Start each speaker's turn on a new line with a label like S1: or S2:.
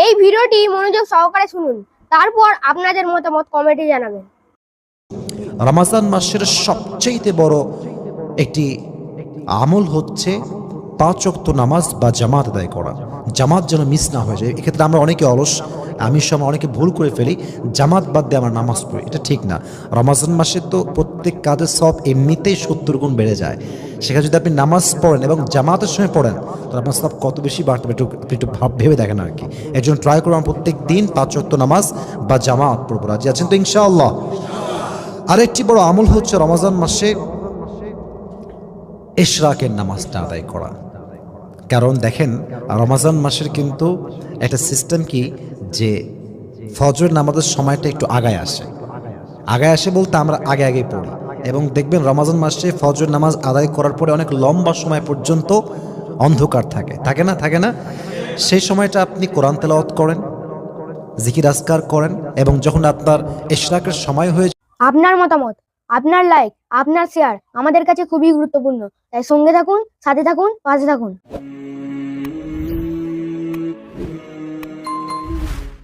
S1: এই ভিডিওটি মনোযোগ সহকারে শুনুন, তারপর আপনাদের মতামত কমেন্টে জানাবেন।
S2: রমজান মাসের সবচেয়ে বড় একটি আমল হচ্ছে 5 ওয়াক্ত নামাজ বা জামাত আদায় করা। জামাত যেন মিস না হয়ে যায়। এক্ষেত্রে আমরা অনেকে অলস, আমি সময় অনেকে ভুল করে ফেলি, জামাত বাদ দিয়ে আমরা নামাজ পড়ি, এটা ঠিক না। রমজান মাসে তো প্রত্যেক কাজের সব এমনিতেই 70 গুণ বেড়ে যায়। সেখানে যদি আপনি নামাজ পড়েন এবং জামাতের সময় পড়েন, তাহলে আপনার সব কত বেশি বাড়তে হবে একটু ভেবে দেখেন আর কি। এর জন্য ট্রাই করুন প্রত্যেক দিন 5 ওয়াক্ত নামাজ বা জামাত পড়বো। রাজি আছেন তো ইনশাআল্লাহ? আরেকটি বড় আমল হচ্ছে রমজান মাসে ইশরাকের নামাজটা আদায় করা। কারণ দেখেন, রমজান মাসের কিন্তু একটা সিস্টেম কি, যে ফজর নামাজের সময়টা একটু আগায় আসে। আগায় আসে বলতে আমরা আগে আগে পড়ি, এবং দেখবেন রমজান মাসে ফজর নামাজ আদায় করার পরে অনেক লম্বা সময় পর্যন্ত অন্ধকার থাকে না। সেই সময়টা আপনি কোরআন তেলাওয়াত করেন, জিকির আজকার করেন, এবং যখন আপনার ইশরাকের সময় হয়ে
S1: আপনার মতামত, আপনার লাইক, আপনার শেয়ার আমাদের কাছে খুবই গুরুত্বপূর্ণ। তাই সঙ্গে থাকুন, সাথে থাকুন, পাশে থাকুন।